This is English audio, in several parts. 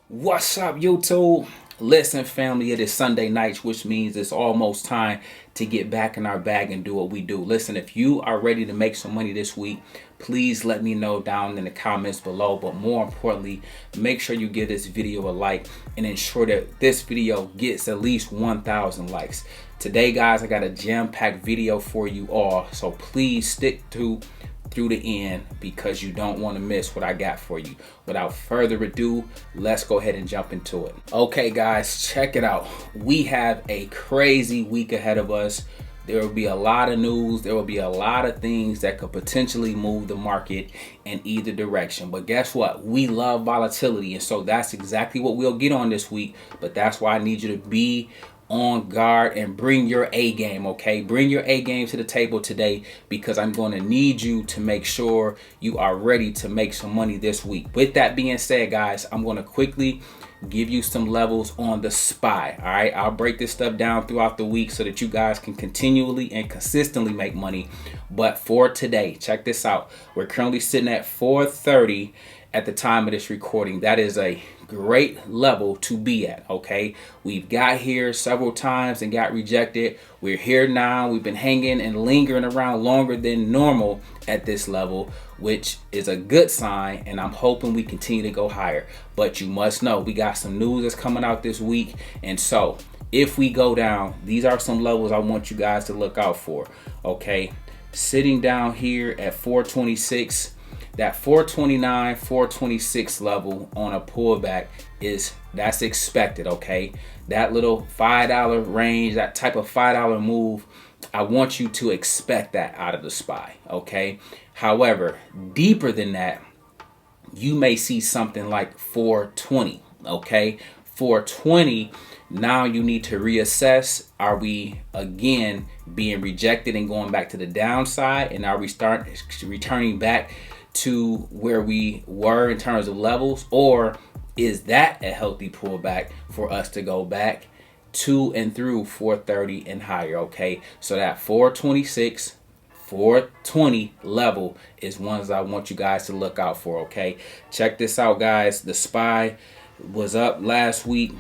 What's up, YouTube? Listen, family, it is Sunday nights, which means it's almost time to get back in our bag and do what we do. Listen, if you are ready to make some money this week, please let me know down in the comments below. But more importantly, make sure you give this video a like and ensure that this video gets at least 1,000 likes. Today, guys, I got a jam-packed video for you all, so please stick through the end because you don't want to miss what I got for you. Without further ado, let's go ahead and jump into it. Okay, guys, check it out. We have a crazy week ahead of us. There will be a lot of news. There will be a lot of things that could potentially move the market in either direction. But guess what? We love volatility, and so that's exactly what we'll get on this week. But that's why I need you to be on guard and bring your A game, okay? Bring your A game to the table today because I'm going to need you to make sure you are ready to make some money this week. With that being said, guys, I'm going to quickly give you some levels on the SPY. All right, I'll break this stuff down throughout the week so that you guys can continually and consistently make money. But for today, check this out. We're currently sitting at 430 at the time of this recording. That is a great level to be at, okay? We've got here several times and got rejected. We're here now. We've been hanging and lingering around longer than normal at this level, which is a good sign, and I'm hoping we continue to go higher. But you must know we got some news that's coming out this week, and so if we go down, these are some levels I want you guys to look out for, okay? Sitting down here at 426, that 429, 426 level on a pullback that's expected, okay? That little $5 range, that type of $5 move, I want you to expect that out of the SPY, okay? However, deeper than that, you may see something like 420, okay? 420, now you need to reassess. Are we again being rejected and going back to the downside? And are we returning back to where we were in terms of levels, or is that a healthy pullback for us to go back to and through 430 and higher? Okay, so that 426, 420 level is ones I want you guys to look out for. Okay, check this out, guys. The SPY was up last week.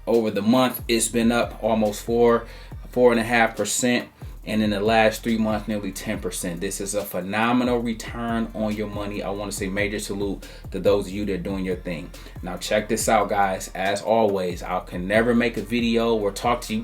Over the month, it's been up almost 4.5%. And in the last 3 months, nearly 10%. This is a phenomenal return on your money. I want to say major salute to those of you that are doing your thing. Now check this out, guys. As always, I can never make a video or talk to you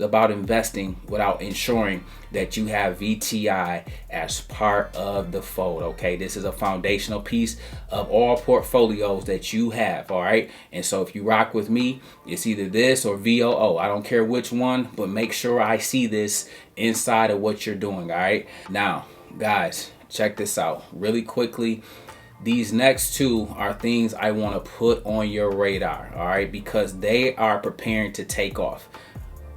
about investing without ensuring that you have VTI as part of the fold, okay? This is a foundational piece of all portfolios that you have, all right? And so if you rock with me, it's either this or VOO. I don't care which one, but make sure I see this inside of what you're doing, all right? Now, guys, check this out really quickly. These next two are things I want to put on your radar, all right? Because they are preparing to take off.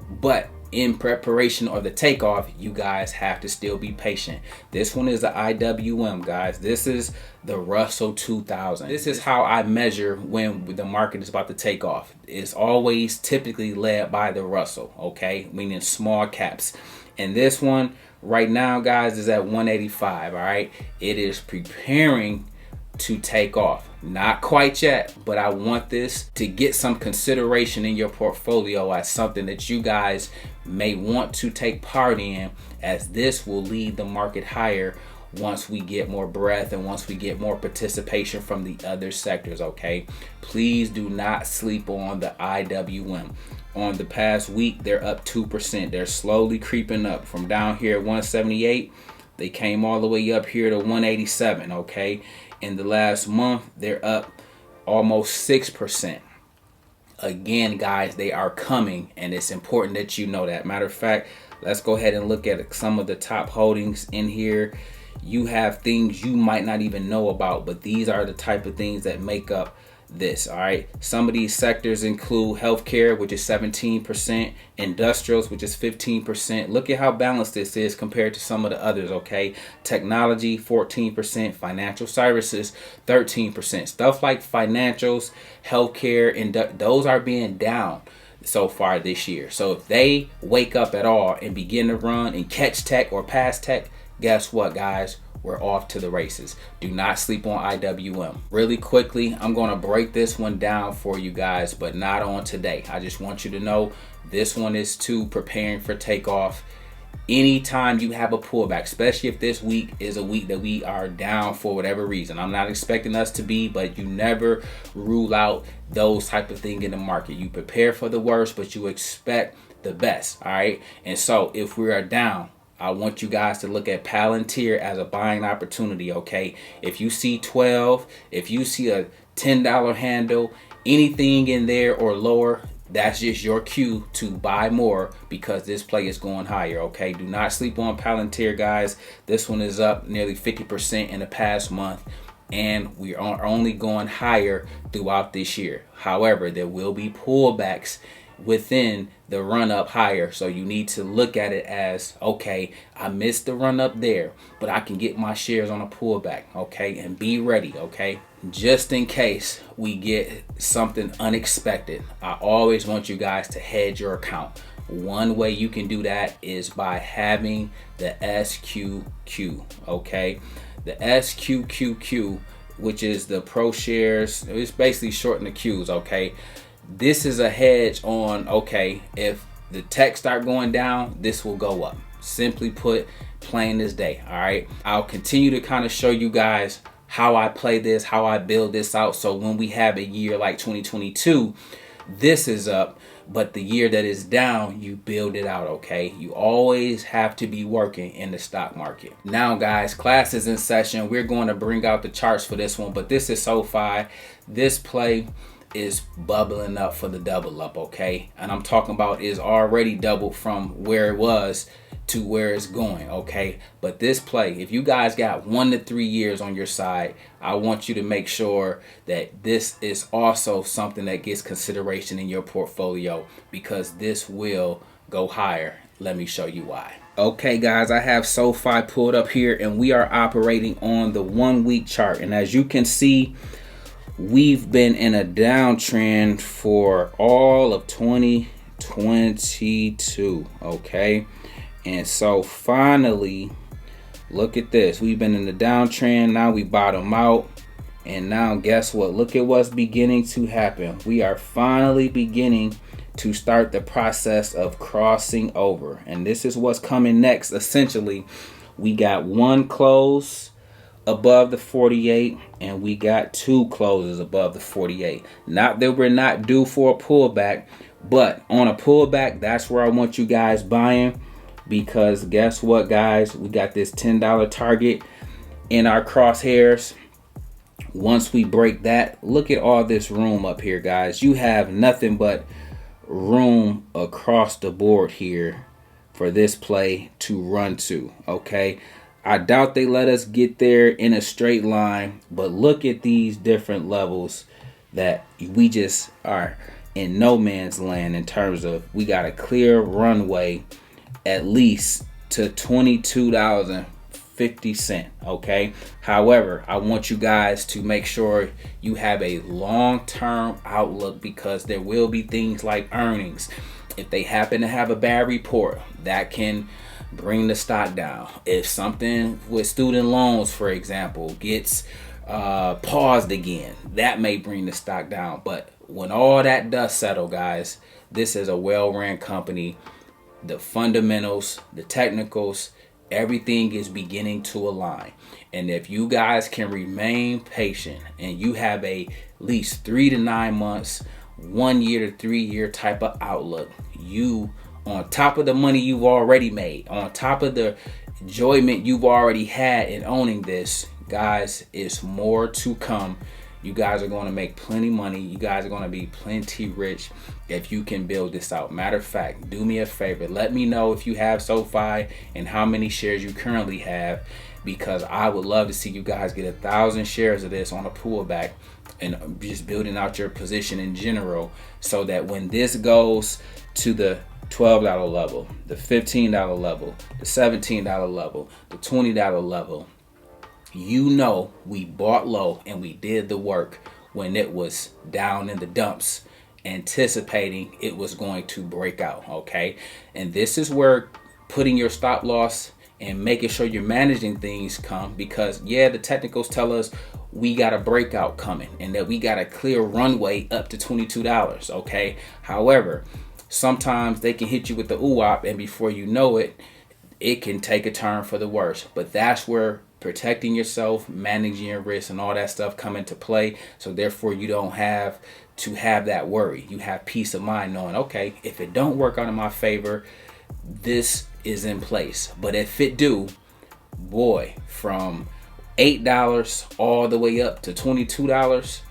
But in preparation or the takeoff, you guys have to still be patient. This one is the IWM, guys. This is the Russell 2000. This is how I measure when the market is about to take off. It's always typically led by the Russell, okay? Meaning small caps. And this one right now, guys, is at 185, all right? It is preparing to take off. Not quite yet, but I want this to get some consideration in your portfolio as something that you guys may want to take part in, as this will lead the market higher once we get more breadth and once we get more participation from the other sectors, okay? Please do not sleep on the IWM. On the past week, they're up 2%. They're slowly creeping up from down here at 178. They came all the way up here to 187, okay? In the last month, they're up almost 6%. Again, guys, they are coming, and it's important that you know that. Matter of fact, let's go ahead and look at some of the top holdings in here. You have things you might not even know about, but these are the type of things that make up this, all right? Some of these sectors include healthcare, which is 17%, industrials, which is 15%. Look at how balanced this is compared to some of the others, okay? Technology, 14%, financial services, 13%. Stuff like financials, healthcare, and those are being down so far this year. So if they wake up at all and begin to run and catch tech or pass tech, guess what, guys? we're off to the races. Do not sleep on IWM. Really quickly, I'm going to break this one down for you guys, but not on today. I just want you to know this one is to preparing for takeoff. Anytime you have a pullback, especially if this week is a week that we are down for whatever reason, I'm not expecting us to be, but you never rule out those type of things in the market. You prepare for the worst, but you expect the best. All right. And so if we are down, I want you guys to look at Palantir as a buying opportunity. Okay. If you see 12, if you see a $10 handle, anything in there or lower, that's just your cue to buy more because this play is going higher. Okay, do not sleep on Palantir, guys. This one is up nearly 50% in the past month, and we are only going higher throughout this year. However, there will be pullbacks within the run up higher, so you need to look at it as, okay, I missed the run up there, but I can get my shares on a pullback. Okay, and be ready. Okay, just in case we get something unexpected, I always want you guys to hedge your account. One way you can do that is by having the SQQ. Okay, the SQQQ, which is the pro shares, it's basically shorten the Qs. Okay, this is a hedge on, okay, if the tech start going down, this will go up. Simply put, plain as day. All right, I'll continue to kind of show you guys how I play this, how I build this out, so when we have a year like 2022, this is up, but the year that is down, you build it out. Okay, you always have to be working in the stock market. Now guys, class is in session. We're going to bring out the charts for this one, but this is SoFi. This play is bubbling up for the double up. Okay, and I'm talking about is already doubled from where it was to where it's going. Okay, but this play, if you guys got 1 to 3 years on your side, I want you to make sure that this is also something that gets consideration in your portfolio, because this will go higher. Let me show you why. Okay guys, I have SoFi pulled up here, and we are operating on the 1 week chart, and as you can see, we've been in a downtrend for all of 2022. Okay, and so finally, look at this. We've been in the downtrend. Now we bottom out. And now guess what? Look at what's beginning to happen. We are finally beginning to start the process of crossing over. And this is what's coming next. Essentially, we got one close above the 48, and we got 2 closes above the 48. Not that we're not due for a pullback, but on a pullback, that's where I want you guys buying. Because guess what, guys? We got this $10 target in our crosshairs. Once we break that, look at all this room up here, guys. You have nothing but room across the board here for this play to run to. Okay, I doubt they let us get there in a straight line, but look at these different levels that we just are in no man's land in terms of we got a clear runway at least to $22.50. Okay, however, I want you guys to make sure you have a long-term outlook, because there will be things like earnings. If they happen to have a bad report, that can bring the stock down. If something with student loans, for example, gets paused again, that may bring the stock down. But when all that does settle, guys, this is a well-ran company. The fundamentals, the technicals, everything is beginning to align. And if you guys can remain patient and you have at least 3 to 9 months, 1 year to 3 year type of outlook, you, on top of the money you've already made, on top of the enjoyment you've already had in owning this, guys, it's more to come. You guys are going to make plenty money. You guys are going to be plenty rich if you can build this out. Matter of fact, do me a favor. Let me know if you have SoFi and how many shares you currently have, because I would love to see you guys get 1,000 shares of this on a pullback and just building out your position in general, so that when this goes to the $12 level, the $15 level, the $17 level, the $20 level, you know we bought low and we did the work when it was down in the dumps, anticipating it was going to break out. Okay, and this is where putting your stop loss and making sure you're managing things come, because yeah, the technicals tell us we got a breakout coming and that we got a clear runway up to $22. Okay. However, sometimes they can hit you with the ooh-wop, and before you know it, it can take a turn for the worse. But that's where protecting yourself, managing your risk, and all that stuff come into play. So therefore, you don't have to have that worry. You have peace of mind knowing, okay, if it don't work out in my favor, this is in place. But if it do, boy, from $8 all the way up to $22,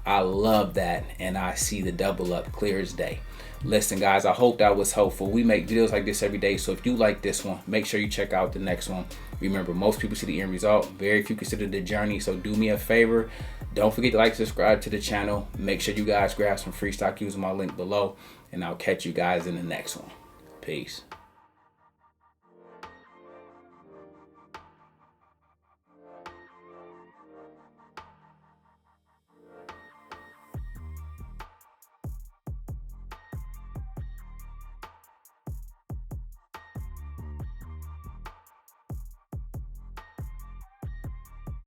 I love that, and I see the double up clear as day. Listen, guys, I hope that was helpful. We make videos like this every day, so if you like this one, make sure you check out the next one. Remember, most people see the end result, very few consider the journey. So do me a favor, don't forget to like, subscribe to the channel. Make sure you guys grab some free stock using my link below, and I'll catch you guys in the next one. Peace.